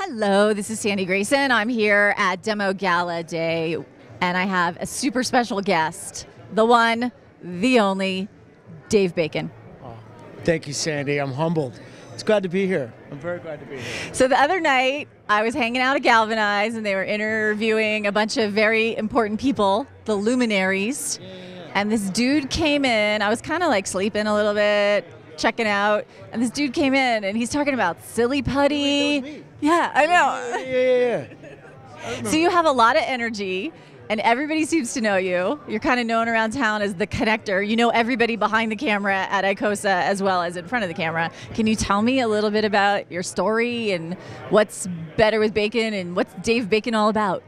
Hello, this is Sandy Grayson. I'm here at DemoGala Day, and I have a super special guest, the one, the only, Dave Bacon. Oh, thank you, Sandy. I'm humbled. It's glad to be here. I'm very glad to be here. So the other night, I was hanging out at Galvanize, and they were interviewing a bunch of very important people, the luminaries. And this dude came in. I was kind of like sleeping a little bit, checking out, and this dude came in, and he's talking about silly putty. Yeah, I know. Yeah. So you have a lot of energy, and everybody seems to know you. You're kind of known around town as the connector. You know everybody behind the camera at ICOSA as well as in front of the camera. Can you tell me a little bit about your story and what's better with bacon and what's Dave Bacon all about?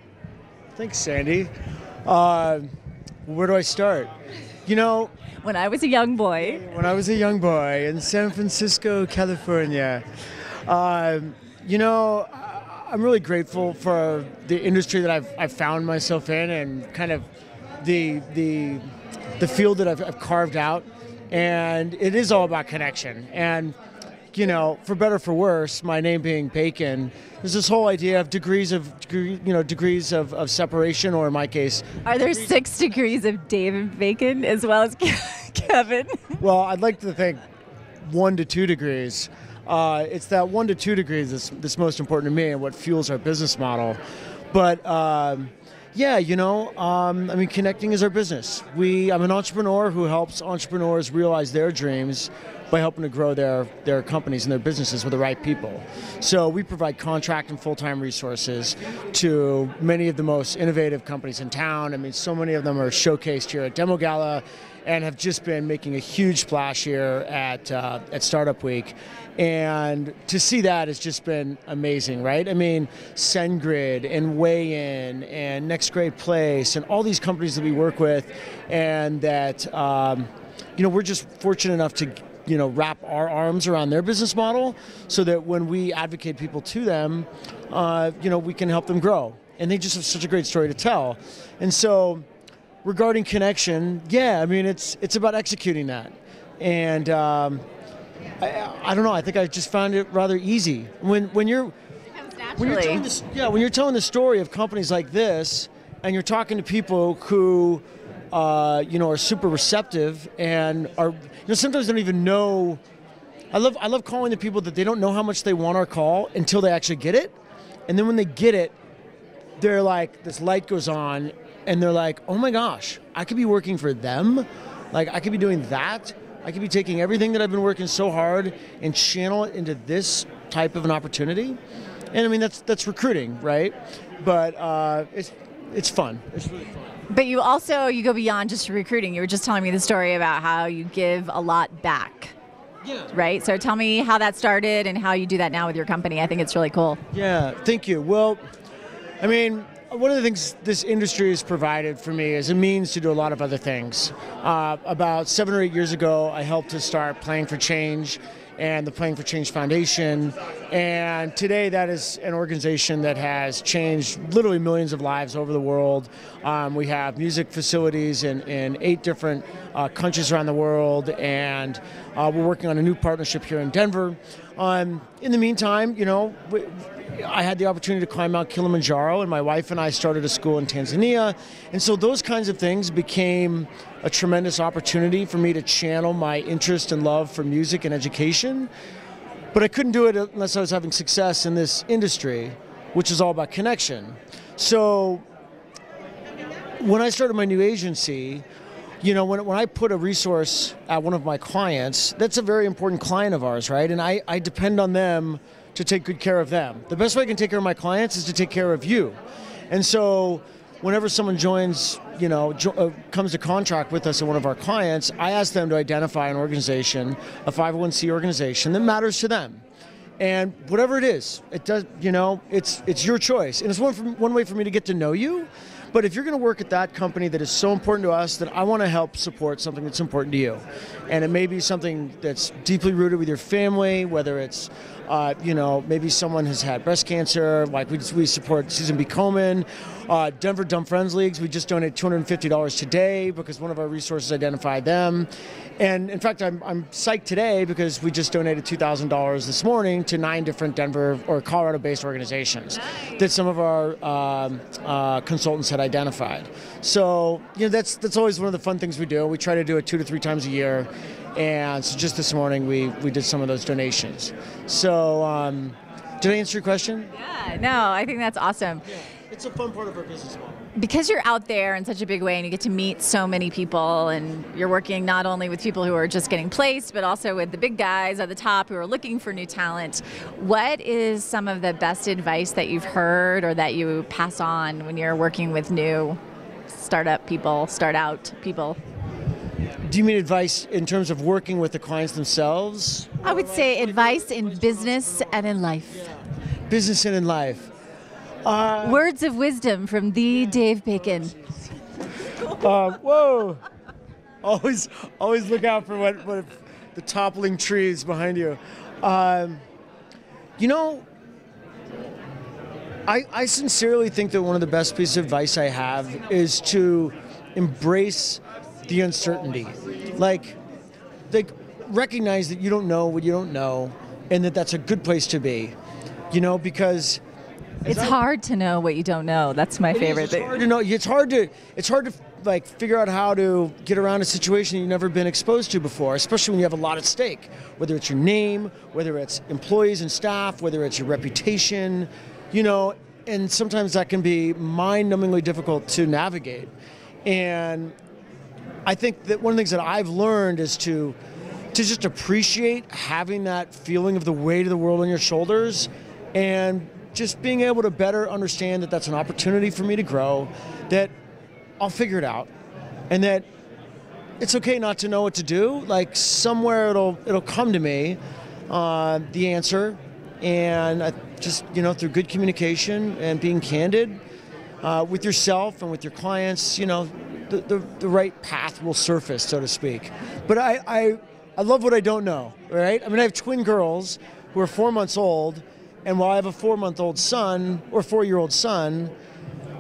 Thanks, Sandy. Where do I start? You know, when I was a young boy in San Francisco, California, you know, I'm really grateful for the industry that I've found myself in, and kind of the field that I've carved out, and it is all about connection. And you know, for better or for worse, my name being Bacon, there's this whole idea of degrees of separation, or in my case, are there 6 degrees of Dave Bacon as well as Kevin? Well, I'd like to think 1 to 2 degrees. It's that 1 to 2 degrees that's most important to me and what fuels our business model. But yeah, you know, I mean, connecting is our business. I'm an entrepreneur who helps entrepreneurs realize their dreams by helping to grow their companies and their businesses with the right people. So we provide contract and full-time resources to many of the most innovative companies in town. I mean, so many of them are showcased here at DemoGala and have just been making a huge splash here at Startup Week. And to see that has just been amazing, right? I mean, SendGrid and Weigh-In and Next Great Place and all these companies that we work with, and that you know, we're just fortunate enough to wrap our arms around their business model, so that when we advocate people to them, you know, we can help them grow. And they just have such a great story to tell. And so, regarding connection, yeah, I mean, it's about executing that. And I don't know. I think I just found it rather easy when you're telling the story of companies like this, and you're talking to people who are super receptive and are sometimes don't even know. I love calling the people that they don't know how much they want our call until they actually get it, and then when they get it, they're like, this light goes on, and they're like, oh my gosh, I could be working for them. Like, I could be doing that. I could be taking everything that I've been working so hard and channel it into this type of an opportunity. And I mean, that's recruiting, right? But it's fun. It's really fun. But you go beyond just recruiting. You were just telling me the story about how you give a lot back. Yeah. Right? So tell me how that started and how you do that now with your company. I think it's really cool. Yeah, thank you. Well, I mean, one of the things this industry has provided for me is a means to do a lot of other things. About 7 or 8 years ago, I helped to start Playing for Change and the Playing for Change Foundation. And today that is an organization that has changed literally millions of lives over the world. We have music facilities in 8 different countries around the world, and we're working on a new partnership here in Denver. In the meantime, you know, I had the opportunity to climb Mount Kilimanjaro, and my wife and I started a school in Tanzania. And so those kinds of things became a tremendous opportunity for me to channel my interest and love for music and education. But I couldn't do it unless I was having success in this industry, which is all about connection. So when I started my new agency, you know, when I put a resource at one of my clients, that's a very important client of ours, right? And I depend on them to take good care of them. The best way I can take care of my clients is to take care of you. And so whenever someone joins, comes to contract with us at one of our clients, I ask them to identify an organization, a 501c organization that matters to them. And whatever it is, it does, it's your choice. And it's one way for me to get to know you, But if you're going to work at that company that is so important to us, then I want to help support something that's important to you. And it may be something that's deeply rooted with your family, whether it's maybe someone has had breast cancer, like we support Susan B. Komen. Denver Dumb Friends Leagues, we just donated $250 today because one of our resources identified them. And in fact, I'm psyched today because we just donated $2,000 this morning to 9 different Denver or Colorado-based organizations that some of our consultants had identified. So that's always one of the fun things we do. We try to do it 2 to 3 times a year. And so just this morning, we did some of those donations. So did I answer your question? Yeah, no, I think that's awesome. Yeah, it's a fun part of our business model. Because you're out there in such a big way and you get to meet so many people, and you're working not only with people who are just getting placed, but also with the big guys at the top who are looking for new talent. What is some of the best advice that you've heard or that you pass on when you're working with new start-out people? Do you mean advice in terms of working with the clients themselves? I would say advice in business and in life. Yeah. Business and in life. Words of wisdom from the Dave Bacon. Whoa! Always look out for what the toppling trees behind you. I sincerely think that one of the best pieces of advice I have is to embrace the uncertainty. Like recognize that you don't know what you don't know, and that's a good place to be. Because it's hard to know what you don't know. That's my favorite thing. It's hard to know. It's hard to figure out how to get around a situation you've never been exposed to before, especially when you have a lot at stake. Whether it's your name, whether it's employees and staff, whether it's your reputation, and sometimes that can be mind-numbingly difficult to navigate. And I think that one of the things that I've learned is to just appreciate having that feeling of the weight of the world on your shoulders, and just being able to better understand that that's an opportunity for me to grow, that I'll figure it out, and that it's okay not to know what to do. Like somewhere it'll come to me, the answer, and I just through good communication and being candid with yourself and with your clients, the right path will surface, so to speak. But I love what I don't know, right? I mean, I have twin girls who are 4 months old, and while I have a 4-month-old son or 4-year-old son,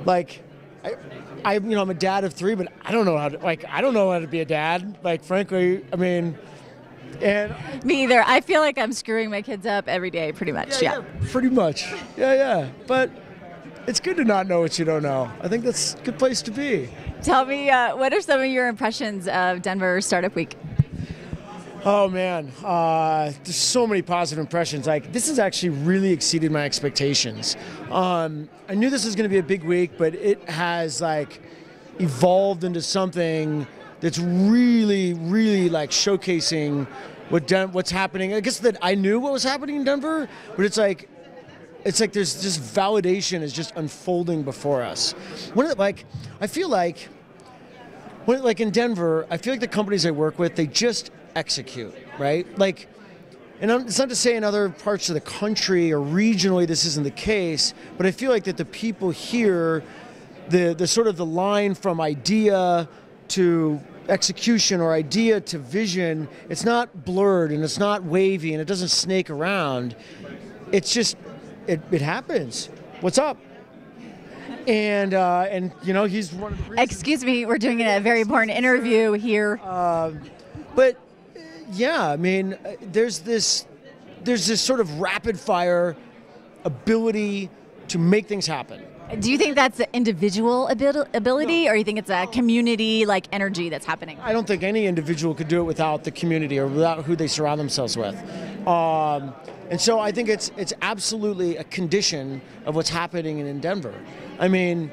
I'm a dad of 3, but I don't know how to be a dad. Frankly, I mean, and me either. I feel like I'm screwing my kids up every day, pretty much. Yeah. Pretty much. Yeah. But it's good to not know what you don't know. I think that's a good place to be. Tell me, what are some of your impressions of Denver Startup Week? Oh man, there's so many positive impressions. This has actually really exceeded my expectations. I knew this was going to be a big week, but it has evolved into something that's really, really showcasing what's happening. I guess that I knew what was happening in Denver, but it's like there's just validation is just unfolding before us. I feel like in Denver, I feel like the companies I work with, they just execute, right? And it's not to say in other parts of the country or regionally this isn't the case, but I feel like that the people here, the sort of the line from idea to execution or idea to vision, it's not blurred and it's not wavy and it doesn't snake around. It's just, it happens. What's up? And he's one of the reasons. Excuse me, we're doing a very important interview here. But yeah, I mean, there's this sort of rapid fire ability to make things happen. Do you think that's an individual ability, or you think it's a community energy that's happening? I don't think any individual could do it without the community or without who they surround themselves with. And so I think it's absolutely a condition of what's happening in Denver. I mean,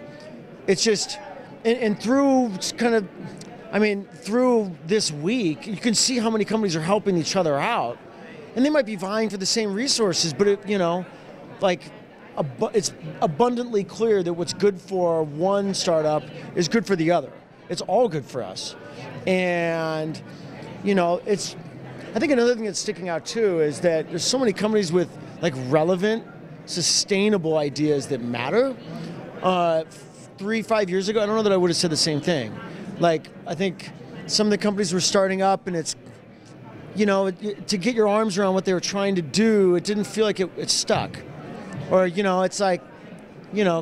it's just, and through through this week, you can see how many companies are helping each other out. And they might be vying for the same resources, but it's abundantly clear that what's good for one startup is good for the other. It's all good for us. And, I think another thing that's sticking out too is that there's so many companies with relevant, sustainable ideas that matter. 3-5 years ago, I don't know that I would have said the same thing. Like, I think some of the companies were starting up, and it's, to get your arms around what they were trying to do, it didn't feel like it stuck. Or, it's like,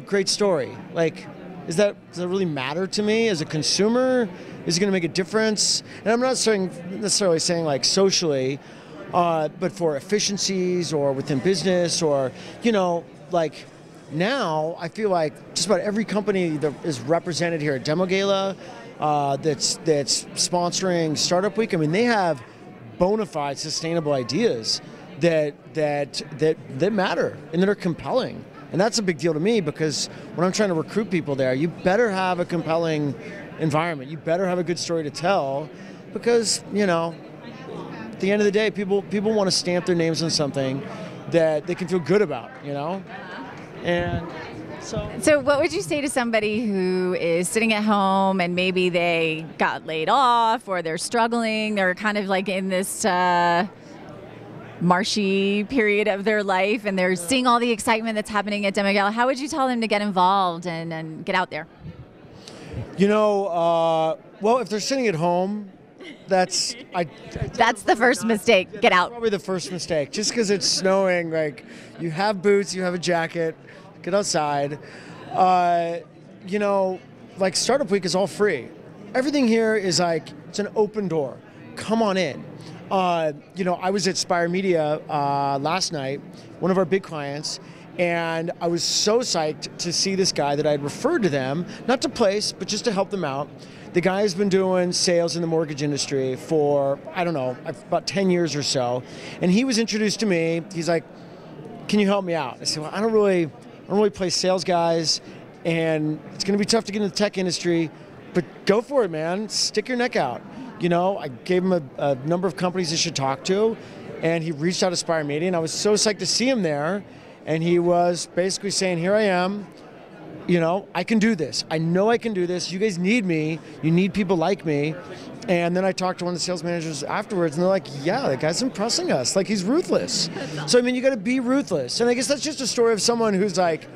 great story. Like, does that really matter to me as a consumer? Is it going to make a difference? And I'm not necessarily saying like socially, but for efficiencies or within business or, like now I feel like just about every company that is represented here at DemoGala that's sponsoring Startup Week, I mean, they have bona fide sustainable ideas that matter and that are compelling. And that's a big deal to me, because when I'm trying to recruit people there, you better have a compelling environment. You better have a good story to tell, because, at the end of the day, people want to stamp their names on something that they can feel good about, And so what would you say to somebody who is sitting at home and maybe they got laid off or they're struggling, they're kind of like in this marshy period of their life and they're seeing all the excitement that's happening at DemoGala? How would you tell them to get involved and get out there? Well, if they're sitting at home, that's the first mistake. Get out. Probably the first mistake. Just because it's snowing, like, you have boots, you have a jacket, get outside. Like, Startup Week is all free. Everything here is like, it's an open door. Come on in. I was at Spire Media last night, one of our big clients, and I was so psyched to see this guy that I had referred to them, not to place, but just to help them out. The guy has been doing sales in the mortgage industry for, I don't know, about 10 years or so. And he was introduced to me. He's like, can you help me out? I said, well, I don't really place sales guys, and it's going to be tough to get in the tech industry, but go for it, man. Stick your neck out. I gave him a number of companies he should talk to, and he reached out to Spire Media, and I was so psyched to see him there. And he was basically saying, here I am, I can do this. I know I can do this. You guys need me. You need people like me. And then I talked to one of the sales managers afterwards, and they're like, yeah, that guy's impressing us. Like, he's ruthless. So, I mean, you got to be ruthless. And I guess that's just a story of someone who's like,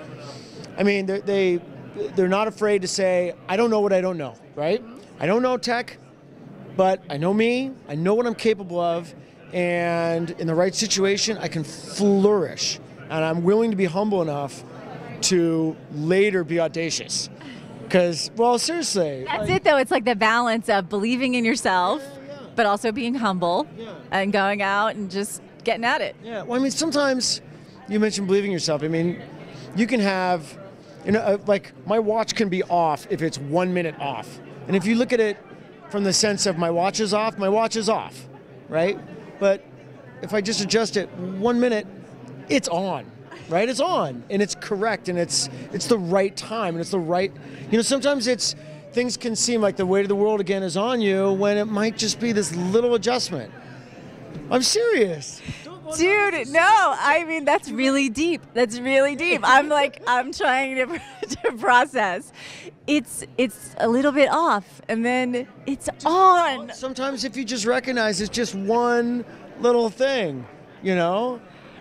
I mean, they're not afraid to say, I don't know what I don't know, right? I don't know tech, but I know me. I know what I'm capable of. And in the right situation, I can flourish. And I'm willing to be humble enough to later be audacious. Because, well, seriously. That's it, though. It's like the balance of believing in yourself, but also being humble and going out and just getting at it. Yeah, well, I mean, sometimes you mentioned believing in yourself. I mean, you can have, like, my watch can be off if it's 1 minute off. And if you look at it from the sense of my watch is off, right? But if I just adjust it 1 minute, it's on, right? It's on, and it's correct, and it's the right time, and it's the right, sometimes things can seem like the weight of the world again is on you when it might just be this little adjustment. I'm serious. Dude, no, I mean, that's really deep. I'm trying to process. It's a little bit off, and then it's on. Sometimes if you just recognize it's just one little thing,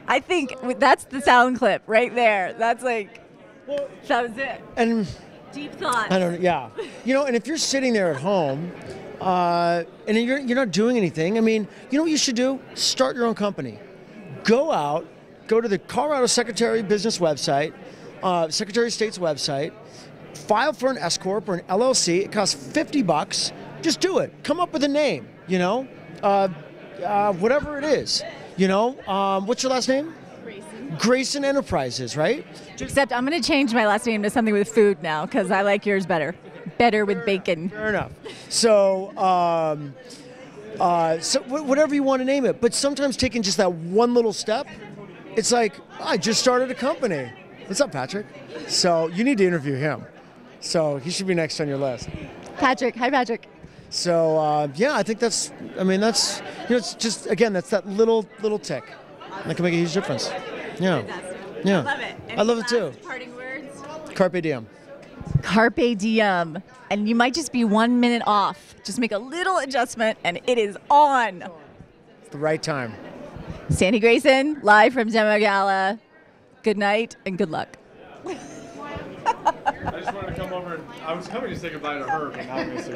I think that's the sound clip right there. That's like, that was it. And deep thought. I don't know, yeah. And if you're sitting there at home, and you're not doing anything, I mean, you know what you should do? Start your own company. Go to the Colorado Secretary of Business website, Secretary of State's website, file for an S Corp or an LLC. It costs $50. Just do it. Come up with a name, whatever it is. What's your last name? Grayson Enterprises, right? Except I'm going to change my last name to something with food now, because I like yours better. Better with bacon. Fair enough. So, whatever you want to name it. But sometimes taking just that one little step, it's like, I just started a company. What's up, Patrick? So you need to interview him. So he should be next on your list. Patrick. Hi, Patrick. So, I think it's just, again, that's that little tick. That can make a huge difference. Yeah. Yeah. I love it. I love it too. Parting words? Carpe diem. Carpe diem. And you might just be 1 minute off. Just make a little adjustment and it is on. It's the right time. Sandy Grayson, live from DemoGala. Good night and good luck. I just wanted to come over and I was coming to say goodbye to her, but now I'm going to say